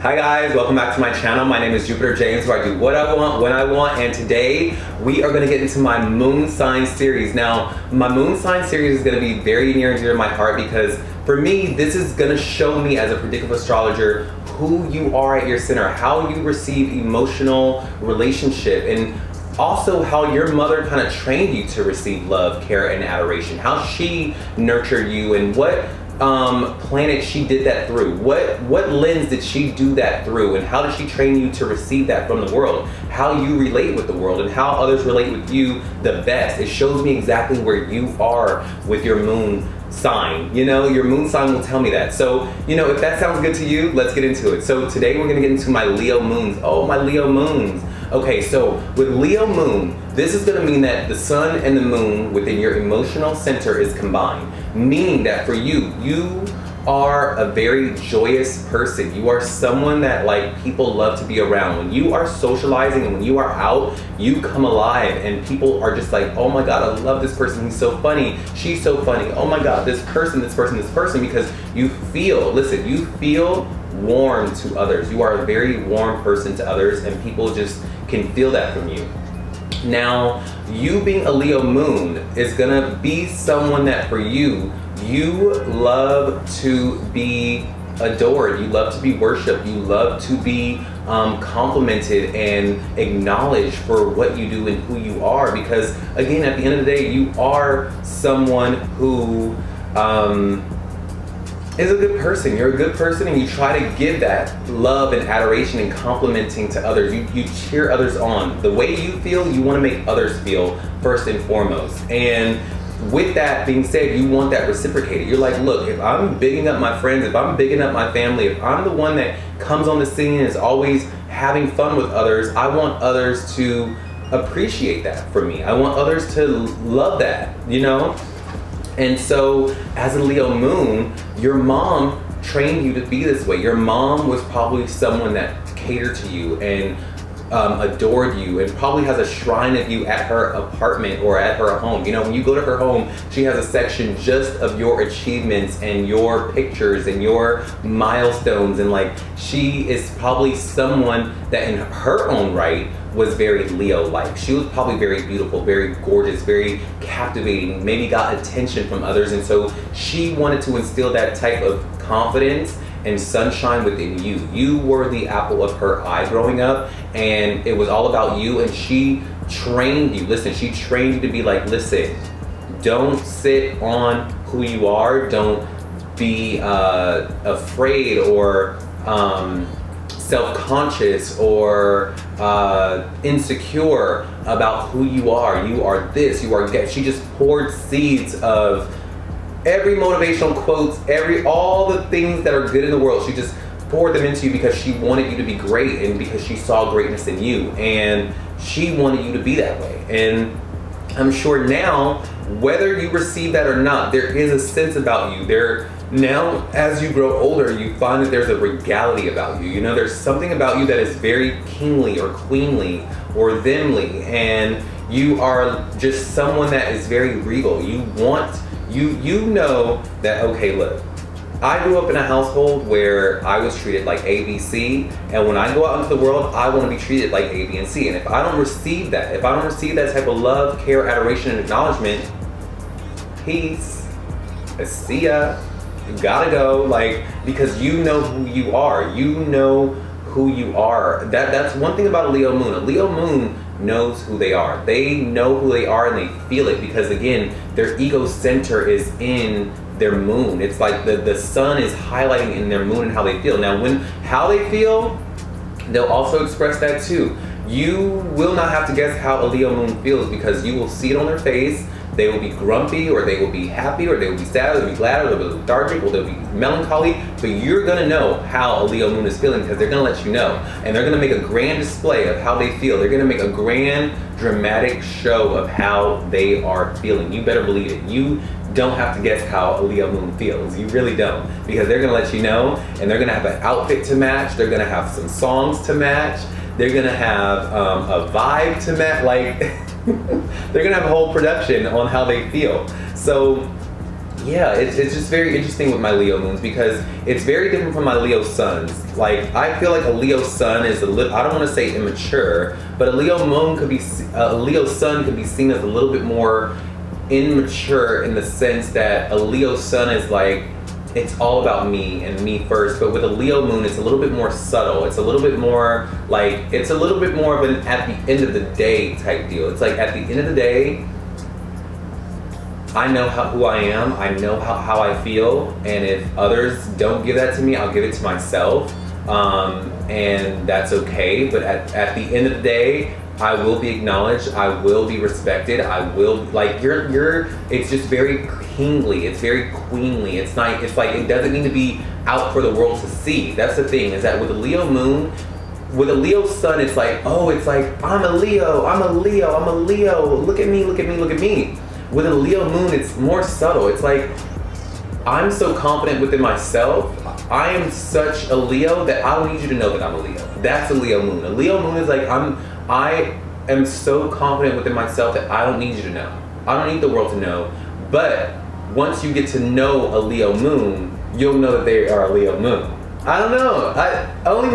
Hi guys, welcome back to my channel. My name is Jupiter James, where I do what I want, when I want, and today we are going to get into my moon sign series. Now, my moon sign series is going to be very near and dear to my heart because for me, this is going to show me as a predictive astrologer who you are at your center, how you receive emotional relationship, and also how your mother kind of trained you to receive love, care, and adoration, how she nurtured you, and what planet she did that through, what lens did she do that through, and how did she train you to receive that from the world, how you relate with the world, and how others relate with you the best. It shows me exactly where you are with your moon sign. You know, your moon sign will tell me that. So, you know, if that sounds good to you, let's get into it. So today we're gonna get into my Leo moons. Oh, my Leo moons. Okay, so with Leo moon, this is gonna mean that the sun and the moon within your emotional center is combined, meaning that for you, you are a very joyous person. You are someone that like people love to be around. When you are socializing and when you are out, you come alive and people are just like, oh my God, I love this person. He's so funny. She's so funny. Oh my God, this person, because you feel, listen, you feel warm to others. You are a very warm person to others and people just can feel that from you. Now, you being a Leo moon is gonna be someone that for you, you love to be adored, you love to be worshipped, you love to be complimented and acknowledged for what you do and who you are, because again, at the end of the day, you are someone who is a good person. You're a good person and you try to give that love and adoration and complimenting to others. You cheer others on. The way you feel, you want to make others feel first and foremost. And with that being said, you want that reciprocated. You're like, look, if I'm bigging up my friends, if I'm bigging up my family, if I'm the one that comes on the scene and is always having fun with others, I want others to appreciate that for me. I want others to love that, you know? And so as a Leo moon, your mom trained you to be this way. Your mom was probably someone that catered to you and adored you and probably has a shrine of you at her apartment or at her home. You know, when you go to her home, she has a section just of your achievements and your pictures and your milestones, and like she is probably someone that in her own right was very Leo-like. She was probably very beautiful, very gorgeous, very captivating, maybe got attention from others, and so she wanted to instill that type of confidence and sunshine within you. You were the apple of her eye growing up, and it was all about you, and she trained you. Listen, she trained you to be like, listen, don't sit on who you are, don't be afraid or self-conscious or insecure about who you are. You are this, you are that. She just poured seeds of every motivational quotes, all the things that are good in the world. She just poured them into you because she wanted you to be great and because she saw greatness in you and she wanted you to be that way. And I'm sure now, whether you receive that or not, there is a sense about you. Now, as you grow older, you find that there's a regality about you. You know, there's something about you that is very kingly or queenly or themly, and you are just someone that is very regal. You know that, okay, look, I grew up in a household where I was treated like A, B, C, and when I go out into the world, I want to be treated like A, B, and C. And if I don't receive that, type of love, care, adoration, and acknowledgement, peace, see ya, you gotta go, like, because you know who you are. You know who you are. That's one thing about a Leo moon. A Leo moon knows who they are. They know who they are and they feel it because, again, their ego center is in their moon. It's like the sun is highlighting in their moon and how they feel. Now, how they feel, they'll also express that too. You will not have to guess how a Leo moon feels because you will see it on their face. They will be grumpy, or they will be happy, or they will be sad, or they'll be glad, or they'll be lethargic, or they'll be melancholy, but you're gonna know how a Leo moon is feeling because they're gonna let you know. And they're gonna make a grand display of how they feel. They're gonna make a grand, dramatic show of how they are feeling. You better believe it. You don't have to guess how a Leo moon feels. You really don't, because they're gonna let you know, and they're gonna have an outfit to match, they're gonna have some songs to match, they're gonna have a vibe to match, like, they're gonna have a whole production on how they feel. So Yeah, it's just very interesting with my Leo moons because it's very different from my Leo suns. Like, I feel like a Leo sun is I don't want to say immature, but a Leo moon could be, a Leo sun could be seen as a little bit more immature in the sense that a Leo sun is like, it's all about me and me first. But with a Leo moon, it's a little bit more subtle. It's a little bit more like, it's a little bit more of an at the end of the day type deal. It's like, at the end of the day, I know who I am, I know how I feel, and if others don't give that to me, I'll give it to myself, and that's okay. But at the end of the day, I will be acknowledged, I will be respected, I will, like, it's just very kingly, it's very queenly, it's like, it doesn't need to be out for the world to see. That's the thing, is that with a Leo moon, with a Leo sun, it's like, oh, it's like, I'm a Leo, look at me, look at me, look at me. With a Leo moon, it's more subtle. It's like, I'm so confident within myself. I am such a Leo that I don't need you to know that I'm a Leo. That's a Leo moon. A Leo moon is like, I am so confident within myself that I don't need you to know. I don't need the world to know. But once you get to know a Leo moon, you'll know that they are a Leo moon. I don't know. Only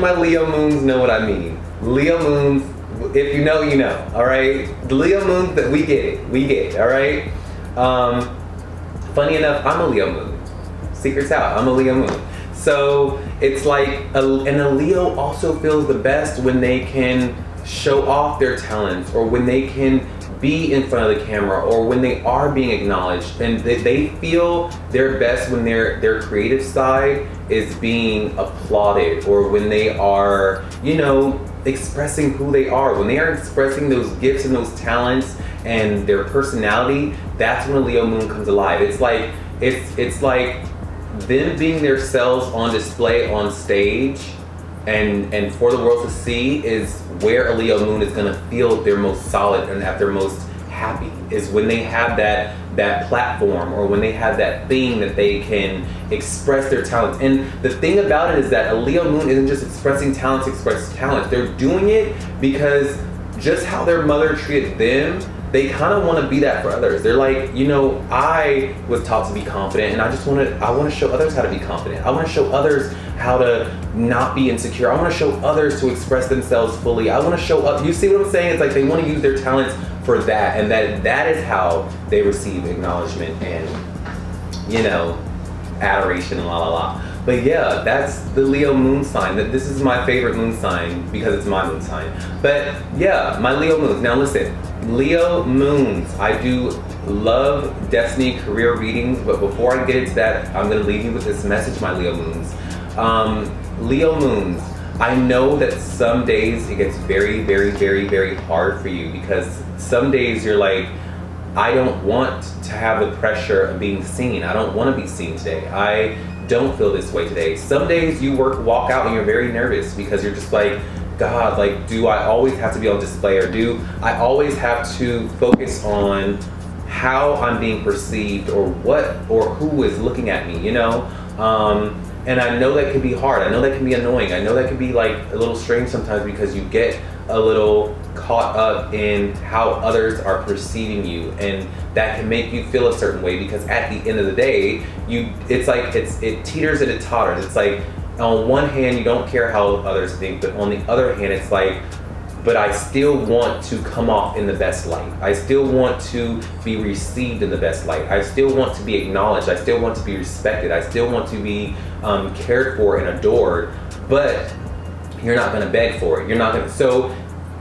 my Leo moons know what I mean. Leo moons, if you know, you know, all right? The Leo moon, that we get it, all right? Funny enough, I'm a Leo moon. Secret's out, I'm a Leo moon. So it's like, and a Leo also feels the best when they can show off their talents, or when they can be in front of the camera, or when they are being acknowledged, and they feel their best when their creative side is being applauded, or when they are, you know, expressing who they are, when they are expressing those gifts and those talents and their personality. That's when a Leo moon comes alive. It's like them being their selves on display on stage and for the world to see is where a Leo moon is gonna feel their most solid and at their most happy, is when they have that platform, or when they have that thing that they can express their talents. And the thing about it is that a Leo moon isn't just expressing talents. They're doing it because just how their mother treated them, they kind of want to be that for others. They're like, you know, I was taught to be confident, and I want to show others how to be confident. I want to show others how to not be insecure. I want to show others to express themselves fully. I want to show up. You see what I'm saying? It's like they want to use their talents for that, and that is how they receive acknowledgement and, you know, adoration and la la la. But yeah, that's the Leo moon sign. This is my favorite moon sign because it's my moon sign. But yeah, my Leo moons. Now listen, Leo moons, I do love destiny career readings, but before I get into that, I'm gonna leave you with this message, my Leo moons. Leo moons, I know that some days it gets very, very, very, very hard for you, because some days you're like, I don't want to have the pressure of being seen. I don't want to be seen today. I don't feel this way today. Some days you walk out and you're very nervous because you're just like, God, like, do I always have to be on display, or do I always have to focus on how I'm being perceived, or what, or who is looking at me, you know? And I know that can be hard. I know that can be annoying. I know that can be like a little strange sometimes, because you get a little caught up in how others are perceiving you, and that can make you feel a certain way, because at the end of the day, it teeters and it totters. It's like, on one hand, you don't care how others think, but on the other hand, it's like, but I still want to come off in the best light. I still want to be received in the best light. I still want to be acknowledged. I still want to be respected. I still want to be cared for and adored, but you're not gonna beg for it. You're not gonna, so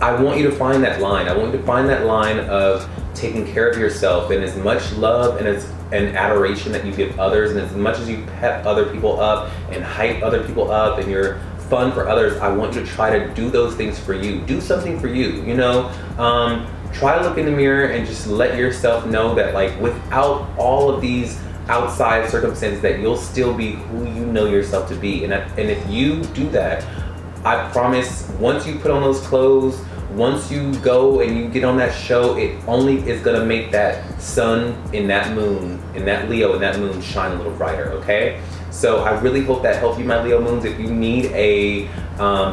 I want you to find that line. I want you to find that line of taking care of yourself, and as much love and adoration that you give others, and as much as you pep other people up and hype other people up and you're fun for others, I want you to try to do those things for you. Do something for you, you know? Try to look in the mirror and just let yourself know that, like, without all of these outside circumstances, that you'll still be who you know yourself to be. And if you do that, I promise, once you put on those clothes, once you go and you get on that show, it only is gonna make that sun in that moon, in that Leo, in that moon shine a little brighter, okay? So I really hope that helped you, my Leo moons. If you need a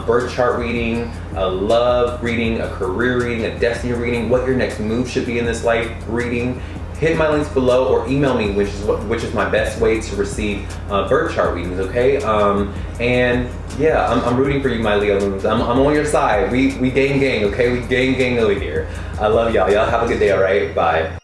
birth chart reading, a love reading, a career reading, a destiny reading, what your next move should be in this life reading, hit my links below or email me, which is my best way to receive birth chart readings, okay? And yeah, I'm rooting for you, my Leo moons. I'm on your side. We gang, okay? We gang over here. I love y'all. Y'all have a good day, all right? Bye.